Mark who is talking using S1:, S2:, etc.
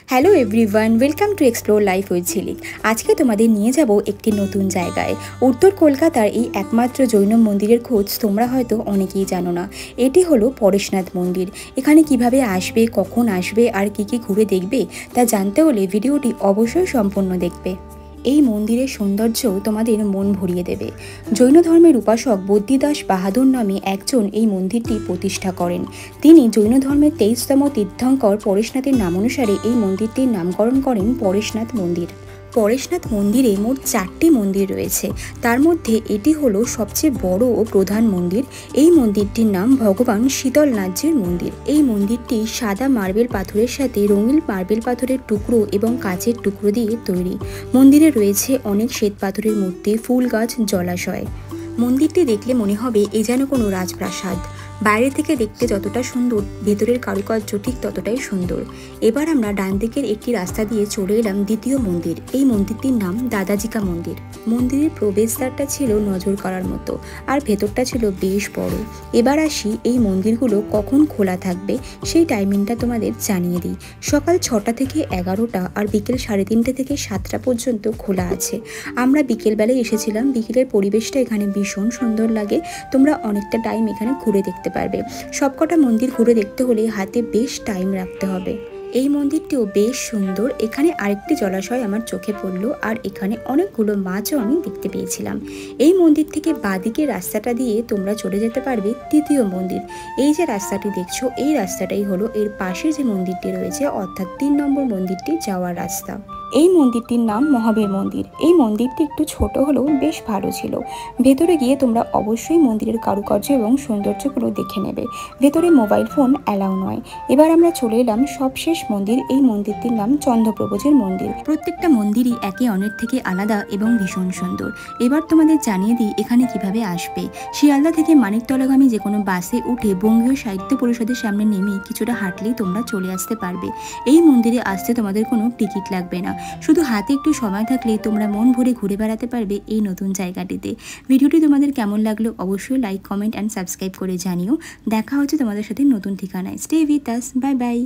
S1: Hello everyone, welcome to explore life with ঝিলিক। আজকে তোমাদের নিয়ে যাব একটি নতুন জায়গায়। উত্তর কলকাতার এই একমাত্র জৈন মন্দিরের খোঁজ তোমরা হয়তো অনেকেই জানো না। এটি হলো পরেশনাথ মন্দির। এখানে কিভাবে আসবে, কখন আসবে আর কি কি ঘুরে দেখবে তা জানতে হলে ভিডিওটি অবশ্যই সম্পূর্ণ দেখবে। এই মন্দিরের সৌন্দর্য তোমাদের মন ভরিয়ে দেবে। জৈন ধর্মের উপাসক বদ্রীদাস বাহাদুর নামে একজন এই মন্দিরটি প্রতিষ্ঠা করেন। তিনি জৈন ধর্মের 23তম তীর্থঙ্কর পরেশনাথের নামানুসারে এই মন্দিরটির নামকরণ করেন পরেশনাথ মন্দির। পরেশনাথ মন্দিরে মোট 4টি মন্দির রয়েছে, তার মধ্যে এটি হলো সবচেয়ে বড় ও প্রধান মন্দির। এই মন্দিরটির নাম ভগবান শীতলনাথজির মন্দির। এই মন্দিরটি সাদা মার্বেল পাথরের সাথে রঙিন মার্বেল পাথরের টুকরো এবং কাচের টুকরো দিয়ে তৈরি। মন্দিরে রয়েছে অনেক শ্বেত পাথরের মূর্তি, ফুল গাছ, জলাশয়। মন্দিরটি দেখলে মনে হবে এ যেন কোনো রাজপ্রাসাদ। বাইরে থেকে দেখতে যতটা সুন্দর, ভেতরের কারুকার্য ঠিক ততটাই সুন্দর। এবার আমরা ডান দিকের একটি রাস্তা দিয়ে চলে এলাম দ্বিতীয় মন্দির। এই মন্দিরটির নাম দাদাজিকা মন্দির। মন্দিরের প্রবেশদ্বারটা ছিল নজর করার মতো, আর ভেতরটা ছিল বেশ বড়। এবার আসি এই মন্দিরগুলো কখন খোলা থাকবে সেই টাইমিংটা তোমাদের জানিয়ে দিই। সকাল 6টা থেকে 11টা আর বিকেল 3:30 থেকে 7টা পর্যন্ত খোলা আছে। আমরা বিকেলবেলায় এসেছিলাম। বিকেলের পরিবেশটা এখানে ভীষণ সুন্দর লাগে। তোমরা অনেকটা টাইম এখানে ঘুরে দেখতে পারবে। সবকটা মন্দির ঘুরে দেখতে হলে হাতে বেশ টাইম রাখতে হবে। এই মন্দিরটিও বেশ সুন্দর। এখানে আরেকটি জলাশয় আমার চোখে পড়লো, আর এখানে অনেকগুলো মাছও আমি দেখতে পেয়েছিলাম। এই মন্দির থেকে বাঁদিকে রাস্তাটা দিয়ে তোমরা চলে যেতে পারবে তৃতীয় মন্দির। এই যে রাস্তাটি দেখছো, এই রাস্তাটাই হলো এর পাশে যে মন্দিরটি রয়েছে, অর্থাৎ 3 নম্বর মন্দিরটি যাওয়ার রাস্তা। এই মন্দিরটির নাম মহাবীর মন্দির। এই মন্দিরটি একটু ছোট হলেও বেশ ভালো ছিল। ভেতরে গিয়ে তোমরা অবশ্যই মন্দিরের কারুকার্য এবং সৌন্দর্যগুলো দেখে নেবে। ভেতরে মোবাইল ফোন অ্যালাউ নয়। এবার আমরা চলে এলাম সবশেষ মন্দির। এই মন্দিরটির নাম চন্দ্রপ্রভুজির মন্দির। প্রত্যেকটা মন্দিরই একে অন্যের থেকে আলাদা এবং ভীষণ সুন্দর। এবার তোমাদের জানিয়ে দিই এখানে কিভাবে আসবে। শিয়ালদা থেকে মানিকতলাগামী যে কোনো বাসে উঠে বঙ্গীয় সাহিত্য পরিষদের সামনে নেমে কিছুটা হাঁটলেই তোমরা চলে আসতে পারবে। এই মন্দিরে আসতে তোমাদের কোনো টিকিট লাগবে না। শুধু হাতে একটু সময় থাকলে তোমরা মন ভরে ঘুরে বেড়াতে পারবে এই নতুন জায়গাটিতে। ভিডিওটি তোমাদের কেমন লাগলো অবশ্যই লাইক, কমেন্ট অ্যান্ড সাবস্ক্রাইব করে জানিও। দেখা হচ্ছে তোমাদের সাথে নতুন ঠিকানায়। Stay with us. Bye bye.